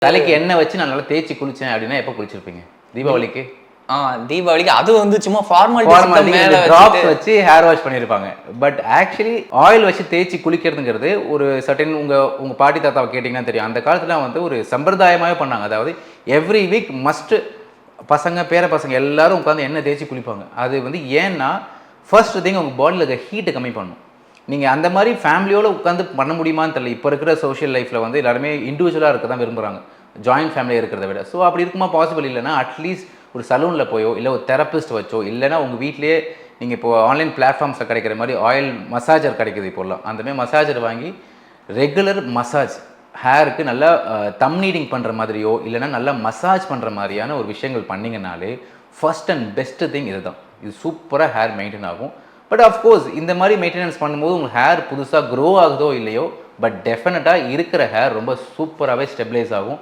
தலைக்கு எண்ணெய் வச்சு நான் நல்லா தேய்ச்சி குளிச்சேன் அப்படின்னா எப்போ குளிச்சிருப்பீங்க? தீபாவளிக்கு. தீபாவளிக்கு அது வந்து சும்மா ஃபார்மாலிட்டி மேல டிராப்ஸ் வச்சு ஹேர் வாஷ் பண்ணியிருப்பாங்க. பட் ஆக்சுவலி ஆயில் வச்சு தேய்ச்சி குளிக்கிறதுங்கிறது ஒரு சர்டன் உங்க பாட்டி தாத்தாவை கேட்டிங்கன்னா தெரியும். அந்த காலத்துல வந்து ஒரு சம்பிரதாயமாகவே பண்ணாங்க. அதாவது எவ்ரி வீக் மஸ்ட் பசங்க பேர பசங்க எல்லாரும் உட்காந்து எண்ணெய் தேய்ச்சி குளிப்பாங்க. அது வந்து ஏன்னா ஃபர்ஸ்ட் திங் உங்கள் பாடியில் இருக்க ஹீட்டை கம்மி பண்ணும். நீங்கள் அந்த மாதிரி ஃபேமிலியோடு உட்காந்து பண்ண முடியுமான்னு தெரியல. இப்போ இருக்கிற சோஷியல் லைஃப்பில் வந்து எல்லாருமே இண்டிவிஜுவலாக இருக்க தான் விரும்புகிறாங்க, ஜாயின்ட் ஃபேமிலியாக இருக்கிறத விட. ஸோ அப்படி இருக்குமா பாசிபிள் இல்லைன்னா அட்லீஸ்ட் ஒரு சலூனில் போயோ இல்லை ஒரு தெரப்பிஸ்ட் வச்சோ இல்லைனா உங்கள் வீட்லேயே நீங்கள் இப்போ ஆன்லைன் பிளாட்ஃபார்ம்ஸில் கிடைக்கிற மாதிரி ஆயில் மசாஜர் கிடைக்குது இப்போல்லாம். அந்தமாதிரி மசாஜர் வாங்கி ரெகுலர் மசாஜ் ஹேருக்கு நல்லா தம் நீடிங் பண்ணுற மாதிரியோ இல்லைனா நல்லா மசாஜ் பண்ணுற மாதிரியான ஒரு விஷயங்கள் பண்ணிங்கனாலே ஃபர்ஸ்ட் அண்ட் பெஸ்ட்டு திங் இது தான். இது சூப்பராக ஹேர் மெயின்டைன் ஆகும். பட் ஆஃப்கோர்ஸ் இந்த மாதிரி மெயின்டெனன்ஸ் பண்ணும்போது உங்கள் ஹேர் புதுசாக க்ரோ ஆகுதோ இல்லையோ, பட் டெஃபினட்டாக இருக்கிற ஹேர் ரொம்ப சூப்பராகவே ஸ்டெபிலைஸ் ஆகும்.